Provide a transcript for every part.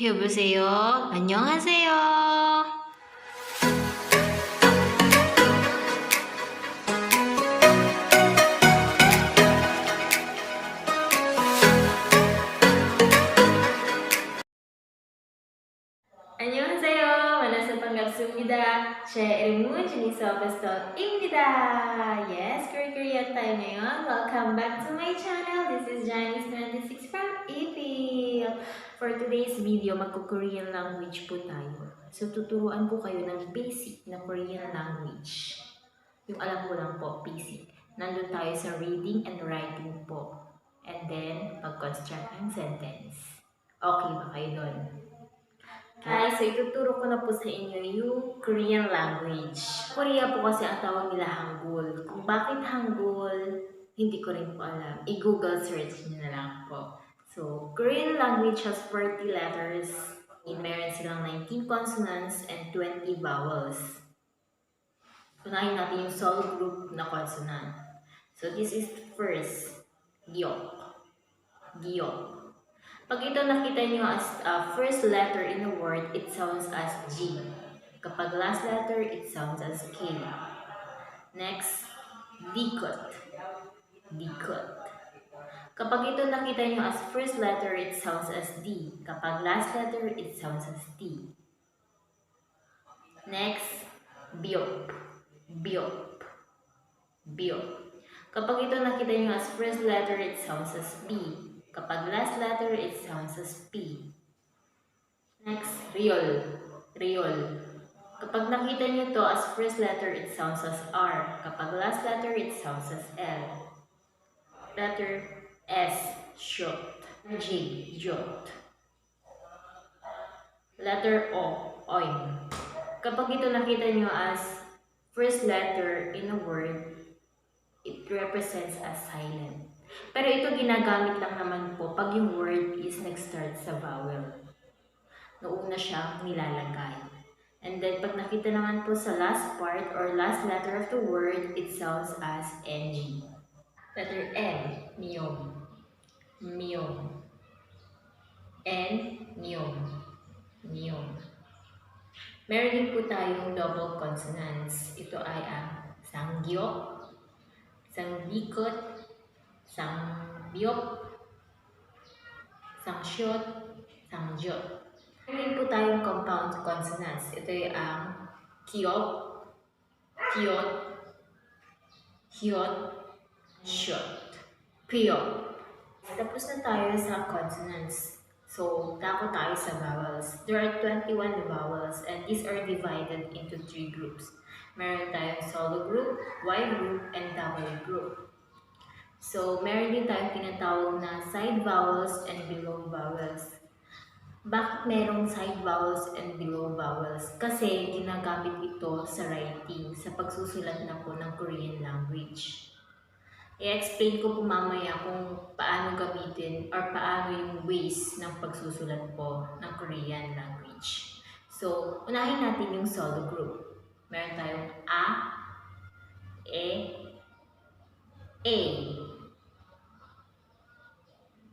여보세요. 안녕하세요. 안녕하세요. 만나서 반갑습니다. 제 이름은 주니서 베스터입니다. Yes, Korean tayo ngayon. Welcome back to my channel. This is Janice26 from EPIL. For today's video, magko-Korean language po tayo. So, tuturuan ko kayo ng basic na Korean language. Yung alam ko lang po, basic. Nandun tayo sa reading and writing po. And then, pag-construct ng sentence. Okay ba kayo doon? So ituturo ko na po sa inyo yung Korean language. Korea po kasi ang tawag nila Hangul. Kung bakit Hangul, hindi ko rin po alam. I-Google search nyo na lang po. So, Korean language has 40 letters. Meron silang 19 consonants and 20 vowels. Unahin natin yung solo group na consonant. So, this is first, gyok. Gyok. Pag ito nakita nyo as first letter in a word, it sounds as G. Kapag last letter, it sounds as K. Next, dikot. Dikot. Kapag ito nakita nyo as first letter, it sounds as D. Kapag last letter, it sounds as T. Next, biop. Biop. Biop. Kapag ito nakita nyo as first letter, it sounds as B. Kapag last letter, it sounds as P. Next, riol. Riol. Kapag nakita nyo to as first letter, it sounds as R. Kapag last letter, it sounds as L. Letter S, shot. J, jot. Letter O, oin. Kapag ito nakita nyo as first letter in a word, it represents as silent. Pero ito ginagamit lang naman po pag yung word is nag-start sa vowel. Nauna siyang nilalagay. And then pag nakita naman po sa last part or last letter of the word, it sounds as NG. Letter N, niyom. Miyom. N, niyom. Niyom. Meron din po tayong double consonants. Ito ay ang sangyok, sangdikot, sangbyok, sangsyot, sangjot. Meron po tayong compound consonants. Ito ay ang kiop, kiot, hiot, shot, piop. Tapos na tayo sa consonants. So, tako tayo sa vowels. There are 21 vowels and these are divided into 3 groups. Meron tayong solo group, Y group, and W group. So, meron din tayong tinatawag na side vowels and below vowels. Bakit merong side vowels and below vowels? Kasi ginagamit ito sa writing, sa pagsusulat na po ng Korean language. I-explain ko po mamaya kung paano gamitin or paano yung ways ng pagsusulat po ng Korean language. So, unahin natin yung solo group. Meron tayong A, E,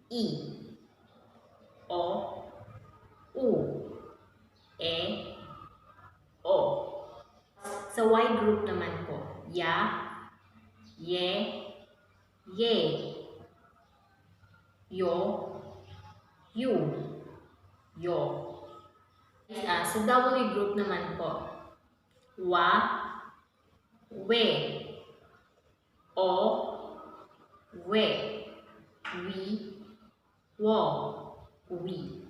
I, O, U, E, O. Sa Y group naman po, Ya, Ye, Ye, Yo, Yu, Yo. Sa W group naman po, Wa, We, O, We, Wi, Wo, Wi.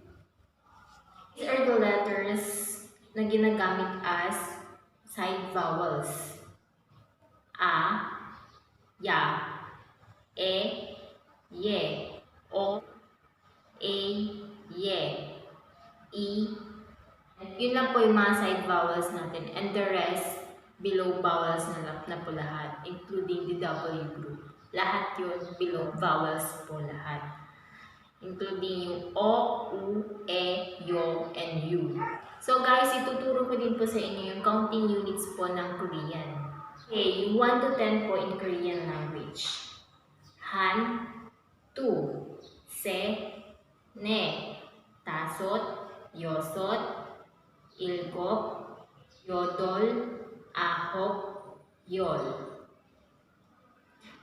These are the letters na ginagamit as side vowels. A, Ya, E, Ye, O, A, Ye, I. Yun lang po yung mga side vowels natin. And the rest, below vowels na po lahat, including the W group. Lahat yun, below vowels po lahat. Including yung O, U, E, Yo, and U. So guys, ituturo ko din po sa inyo yung counting units po ng Korean. Okay, yung 1 to 10 po in Korean language. Han, 2, se, ne, 5, yosot, ilkop, yodol, ahop, yol.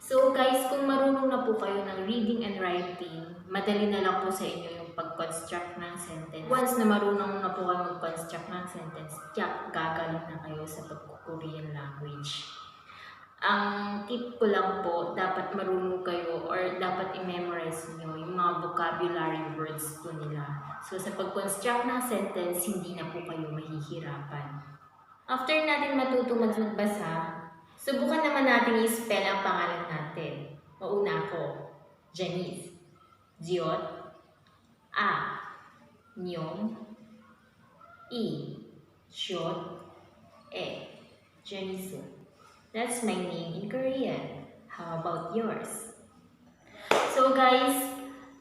So guys, kung marunong na po kayo ng reading and writing, madali na lang po sa inyo yung pag-construct ng sentence. Once na marunong na po kayo mag-construct ng sentence, gagaling na kayo sa pag-Korean language. Ang tip ko lang po, dapat marunong kayo or dapat i-memorize nyo yung mga vocabulary words po nila. So sa pag-construct ng sentence, hindi na po kayo mahihirapan. After natin matutong magbasa, subukan naman natin i-spell ang pangalan natin. Mauna ako, Janice, Jiot, A, Nyong, I, Shot, E, Janice. That's my name in Korean. How about yours? So guys,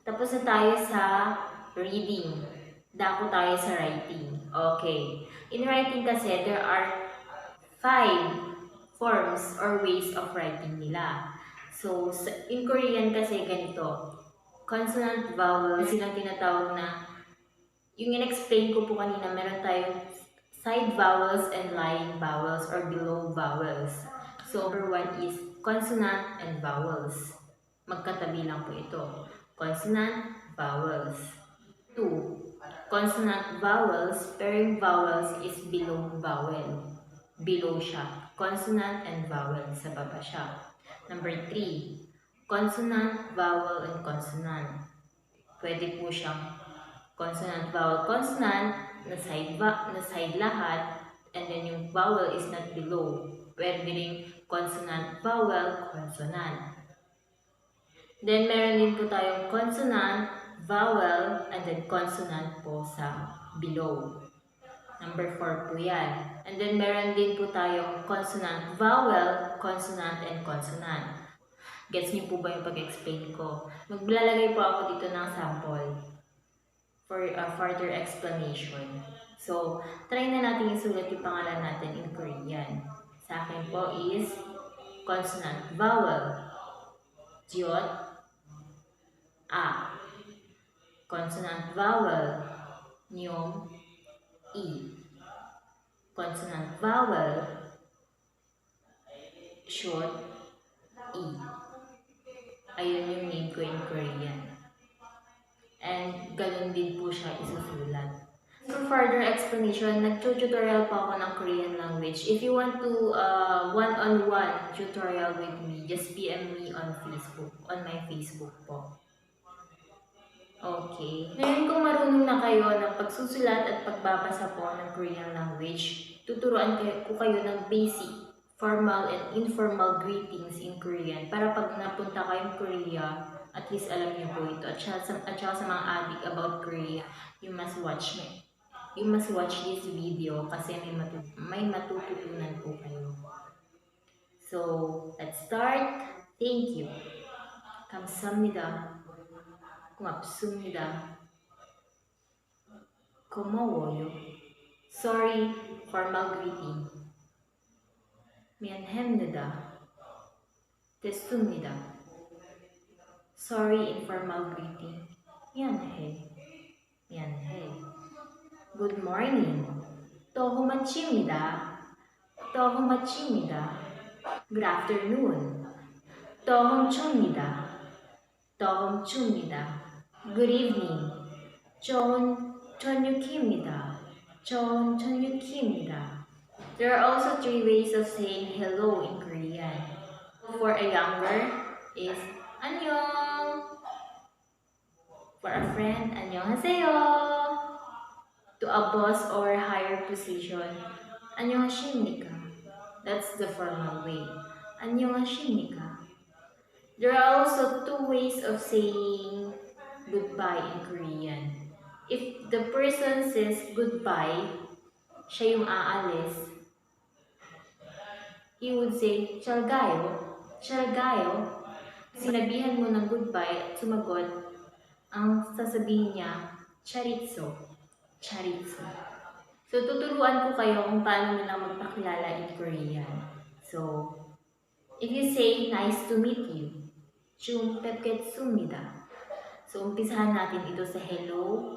tapos na tayo sa reading. Dako tayo sa writing. Okay. In writing kasi, there are 5 forms or ways of writing nila. So, in Korean kasi ganito. Consonant, vowel, silang tinatawag na, yung in-explain ko po kanina, meron tayong side vowels and lying vowels or below vowels. So, number 1 is consonant and vowels. Magkatabi lang po ito. Consonant, vowels. 2. Consonant, vowels, pero yung vowels is below vowel. Below siya. Consonant and vowel, sa baba siya. Number 3. Consonant, vowel, and consonant. Pwede po siyang consonant, vowel, consonant, na side lahat, and then yung vowel is not below. Pwede rin consonant, vowel, consonant. Then, meron din po tayong consonant, vowel, and then consonant po sa below. Number 4 po yan. And then, meron din po tayong consonant, vowel, consonant, and consonant. Gets niyo po ba yung pag-explain ko? Maglalagay po ako dito ng sample for a further explanation. So, try na natin isulat yung pangalan natin in Korean. Sa akin po is consonant, vowel, Jiot, A. Consonant, vowel, Nyong, I. Consonant, vowel, Shot, I. Ayun yung name ko in Korean. And ganun din po siya isusulat. For further explanation, nag-tutorial pa ako ng Korean language. If you want to one-on-one tutorial with me, just PM me on Facebook, on my Facebook po. Okay. Ngayon kung marunong na kayo ng pagsusulat at pagbabasa po ng Korean language, tuturuan ko kayo ng basic, formal and informal greetings in Korean para pag napunta kayong Korea, at least alam niyo po ito. At saka sa mga adik about Korea, you must watch this video kasi may matututunan po kayo. So, let's start. Thank you. 감사합니다. 고맙습니다. 고마워요. Sorry, formal greeting. 미안합니다. 됐습니다. Sorry, informal greeting. 미안해. Good morning. Toho ma칩니다. Good afternoon. Tohom 춥니다. Good evening. 저녁입니다. There are also 3 ways of saying hello in Korean. For a younger is 안녕. For a friend, 안녕하세요. To a boss or higher position, 안녕하십니까. That's the formal way. 안녕하십니까. There are also 2 ways of saying goodbye in Korean. If the person says goodbye, siya yung aalis, he would say, 잘 가요. Sinabihan mo ng goodbye at sumagot, ang sasabihin niya, charitso. So, tuturuan ko kayo kung paano nila magpakilala in Korean. So, if you say, nice to meet you, 좀 뵙겠습니다. So, umpisahan natin ito sa hello.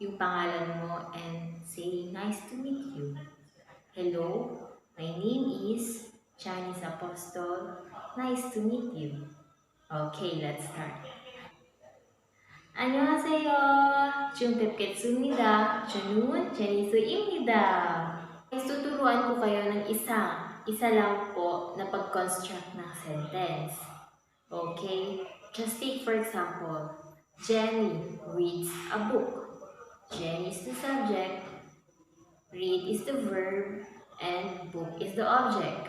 yung pangalan mo and say, nice to meet you. Hello, my name is Chinese Apostle. Nice to meet you. Okay, let's start. 안녕하세요. 좀 뵙겠습니다. 저는 제니스입니다. Guys, tuturuan ko kayo ng isa lang po na pag-construct ng sentence. Okay? Just take for example, Jenny reads a book. Jenny is the subject, read is the verb, and book is the object.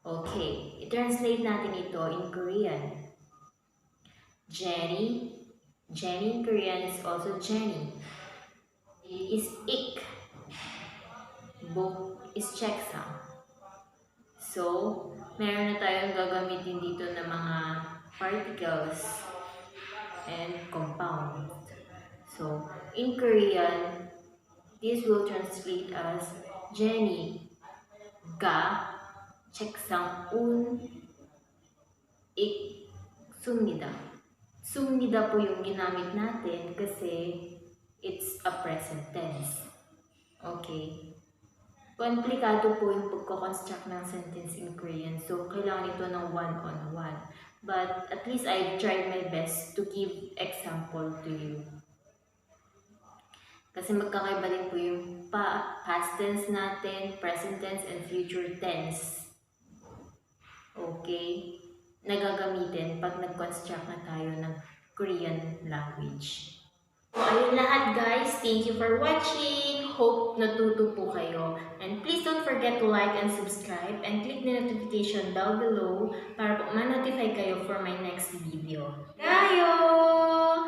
Okay, i-translate natin ito in Korean. Jenny in Korean is also Jenny. Is ik. Book is checksum. So, meron na tayong gagamitin dito ng mga particles and compound. So, in Korean, this will translate as Jenny ga checksum un ik sumnida. Sumnida po yung ginamit natin kasi it's a present tense. Okay. Komplikado po yung pagko-construct ng sentence in Korean. So, kailangan ito ng one-on-one. But at least I tried my best to give example to you. Kasi magkakaiba din po yung past tense natin, present tense, and future tense. Okay? Nagagamitin pag nag-construct na tayo ng Korean language. So, ayun lahat guys. Thank you for watching. Hope natuto po kayo. And please don't forget to like and subscribe and click the notification bell below para po ma-notify kayo for my next video. Gayo!